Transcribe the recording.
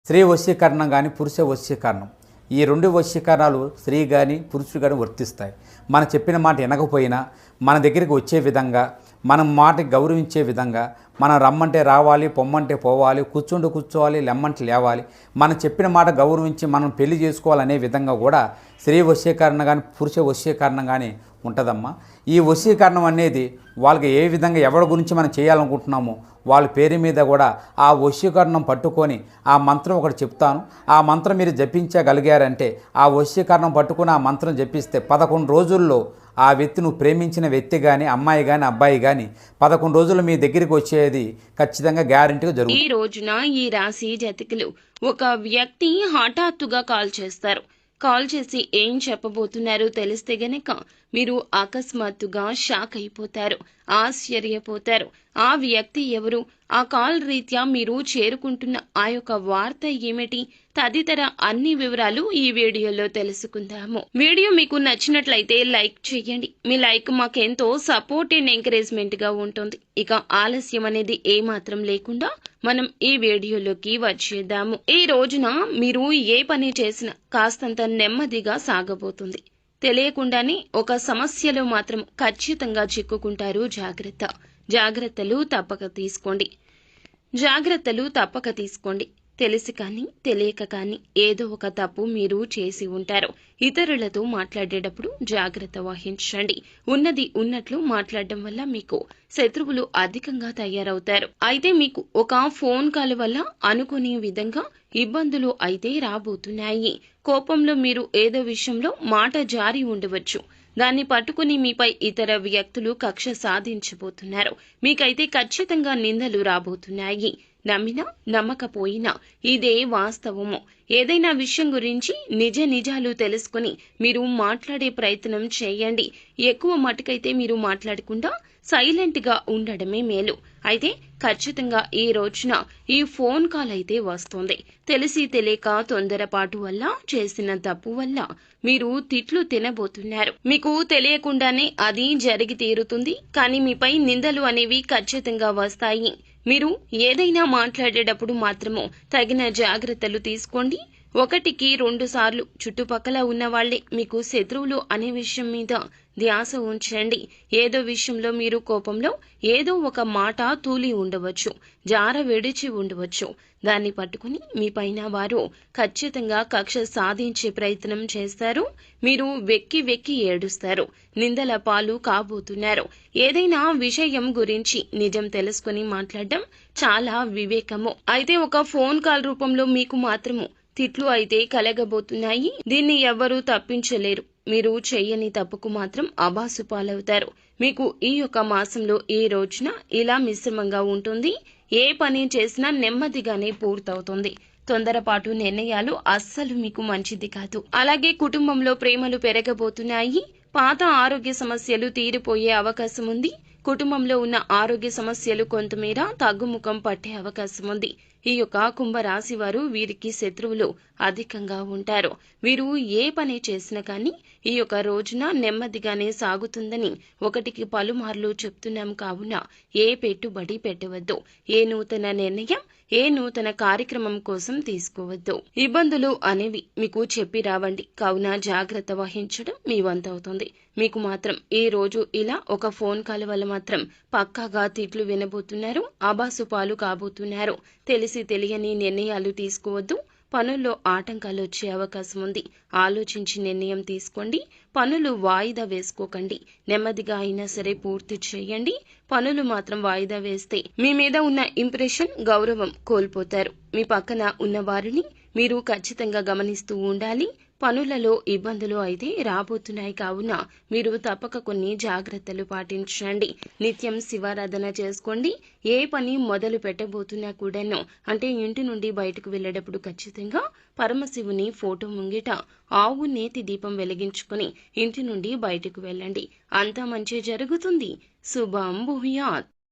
స్త్రీ వశీకరణం కానీ పురుష వశీకరణం, ఈ రెండు వశీకరణాలు స్త్రీ కానీ పురుషుడు కానీ వర్తిస్తాయి. మనం చెప్పిన మాట వినకపోయినా మన దగ్గరికి వచ్చే విధంగా, మనం మాటకి గౌరవించే విధంగా, మనం రమ్మంటే రావాలి, పొమ్మంటే పోవాలి, కూర్చుంటే కూర్చోవాలి, లెమ్మంటే లేవాలి, మనం చెప్పిన మాట గౌరవించి మనం పెళ్లి చేసుకోవాలనే విధంగా కూడా స్త్రీ వశీకరణ కానీ పురుష వశీకరణం కానీ ఉంటుందమ్మా. ఈ వశీకరణం అనేది వాళ్ళకి ఏ విధంగా ఎవరి గురించి మనం చేయాలనుకుంటున్నామో వాళ్ళ పేరు మీద కూడా ఆ వశీకరణం పట్టుకొని ఆ మంత్రం ఒకటి చెప్తాను. ఆ మంత్రం మీరు జపించగలిగారంటే ఆ వశీకరణం పట్టుకొని ఆ మంత్రం జపిస్తే 11 రోజుల్లో ఆ వ్యక్తి, నువ్వు ప్రేమించిన వ్యక్తి కానీ అమ్మాయి కానీ అబ్బాయి కానీ 11 రోజులు మీ దగ్గరికి వచ్చేది ఖచ్చితంగా గ్యారెంటీగా జరుగుతుంది. ఈ రోజున ఈ రాశి జాతకులు ఒక వ్యక్తి హఠాత్తుగా కాల్ చేస్తారు. కాల్ చేసి ఏం చెప్పబోతున్నారో తెలిస్తే గనక మీరు అకస్మాత్తుగా షాక్ అయిపోతారు, ఆశ్చర్యపోతారు. ఆ వ్యక్తి ఎవరు, ఆ కాల్ రీత్యా మీరు చేరుకుంటున్న ఆ యొక్క వార్త ఏమిటి, తదితర అన్ని వివరాలు ఈ వీడియోలో తెలుసుకుందాము. వీడియో మీకు నచ్చినట్లయితే లైక్ చేయండి. మీ లైక్ మాకెంతో సపోర్ట్ అండ్ ఎంకరేజ్మెంట్ గా ఉంటుంది. ఇక ఆలస్యం అనేది ఏమాత్రం లేకుండా మనం ఈ వీడియోలోకి వచ్చేద్దాము. ఈ రోజున మీరు ఏ పని చేసినా కాస్తంత నెమ్మదిగా సాగబోతుంది. తెలియకుండానే ఒక సమస్యలో మాత్రం ఖచ్చితంగా చిక్కుకుంటారు. జాగ్రత్తలు తప్పక తీసుకోండి. తెలిసి కానీ తెలియక కానీ ఏదో ఒక తప్పు మీరు చేసి ఉంటారు. ఇతరులతో మాట్లాడేటప్పుడు జాగ్రత్త వహించండి. ఉన్నది ఉన్నట్లు మాట్లాడడం వల్ల మీకు శత్రువులు అధికంగా తయారవుతారు. అయితే మీకు ఒక ఫోన్ కాల్ వల్ల అనుకునే విధంగా ఇబ్బందులు అయితే రాబోతున్నాయి. కోపంలో మీరు ఏదో విషయంలో మాట జారి ఉండవచ్చు. దాన్ని పట్టుకుని మీపై ఇతర వ్యక్తులు కక్ష సాధించబోతున్నారు. మీకైతే ఖచ్చితంగా నిందలు రాబోతున్నాయి. నమ్మినా నమ్మకపోయినా ఇదే వాస్తవము. ఏదైనా విషయం గురించి నిజాలు తెలుసుకుని మీరు మాట్లాడే ప్రయత్నం చేయండి. ఎక్కువ మటుకైతే మీరు మాట్లాడకుండా సైలెంట్ గా ఉండడమే మేలు. అయితే ఖచ్చితంగా ఈ రోజున ఈ ఫోన్ కాల్ అయితే వస్తుంది. తెలిసి తెలియక తొందరపాటు వల్ల చేసిన తప్పు వల్ల మీరు తిట్లు తినబోతున్నారు. మీకు తెలియకుండానే అది జరిగి తీరుతుంది. కానీ మీపై నిందలు అనేవి ఖచ్చితంగా వస్తాయి. మీరు ఏదైనా మాట్లాడేటప్పుడు మాత్రము తగిన జాగ్రత్తలు తీసుకోండి. 1కి 2 సార్లు చుట్టుపక్కల ఉన్న వాళ్లే మీకు శత్రువులు అనే విషయం మీద ధ్యాస ఉంచండి. ఏదో విషయంలో మీరు కోపంలో ఏదో ఒక మాట తూలి ఉండవచ్చు, జార విడిచి ఉండవచ్చు. దాన్ని పట్టుకుని మీ పైన వారు ఖచ్చితంగా కక్ష సాధించే ప్రయత్నం చేస్తారు. మీరు వెక్కి ఏడుస్తారు, నిందల పాలు కాబోతున్నారు. ఏదైనా విషయం గురించి నిజం తెలుసుకుని మాట్లాడడం చాలా వివేకము. అయితే ఒక ఫోన్ కాల్ రూపంలో మీకు మాత్రము తిట్లు అయితే కలగబోతున్నాయి. దీన్ని ఎవ్వరూ తప్పించలేరు. మీరు చెయ్యని తప్పుకు మాత్రం అబాసు పాలవుతారు. మీకు ఈ యొక్క మాసంలో ఈ రోజున ఇలా మిశ్రమంగా ఉంటుంది. ఏ పని చేసినా నెమ్మదిగానే పూర్తవుతుంది. తొందరపాటు నిర్ణయాలు అస్సలు మీకు మంచిది కాదు. అలాగే కుటుంబంలో ప్రేమలు పెరగబోతున్నాయి. పాత ఆరోగ్య సమస్యలు తీరిపోయే అవకాశం ఉంది. కుటుంబంలో ఉన్న ఆరోగ్య సమస్యలు కొంతమేర తగ్గుముఖం పట్టే అవకాశం ఉంది. ఈ యొక్క కుంభరాశి వారు, వీరికి శత్రువులు అధికంగా ఉంటారు. వీరు ఏ పని చేసినా కానీ ఈ యొక్క రోజున నెమ్మదిగానే సాగుతుందని 1కి పలుమార్లు చెప్తున్నాం. కావున ఏ పెట్టుబడి పెట్టవద్దు. ఏ నూతన నిర్ణయం, ఏ నూతన కార్యక్రమం కోసం తీసుకోవద్దు. ఇబ్బందులు అనేవి మీకు చెప్పి రావండి. కావున జాగ్రత్త వహించడం మీ వంతవుతుంది. మీకు మాత్రం ఈ రోజు ఇలా ఒక ఫోన్ కాల్ వల్ల మాత్రం పక్కాగా తిట్లు వినబోతున్నారు, ఆబాసు పాలు కాబోతున్నారు. తెలిసి తెలియని నిర్ణయాలు తీసుకోవద్దు. పనుల్లో ఆటంకాలు వచ్చే అవకాశం ఉంది. ఆలోచించి నిర్ణయం తీసుకోండి. పనులు వాయిదా వేసుకోకండి. నెమ్మదిగా అయినా సరే పూర్తి చేయండి. పనులు మాత్రం వాయిదా వేస్తే మీ మీద ఉన్న ఇంప్రెషన్, గౌరవం కోల్పోతారు. మీ పక్కన ఉన్న వారిని మీరు ఖచ్చితంగా గమనిస్తూ ఉండాలి. పనులలో ఇబ్బందులు అయితే రాబోతున్నాయి. కావున మీరు తప్పక కొన్ని జాగ్రత్తలు పాటించండి. నిత్యం శివారాధన చేసుకోండి. ఏ పని మొదలు పెట్టబోతున్నా కూడాను, అంటే ఇంటి నుండి బయటకు వెళ్ళేటప్పుడు ఖచ్చితంగా పరమశివుని ఫోటో ముంగిట ఆవు నేతి దీపం వెలిగించుకుని ఇంటి నుండి బయటకు వెళ్ళండి. అంతా మంచి జరుగుతుంది. శుభం భూయాత్.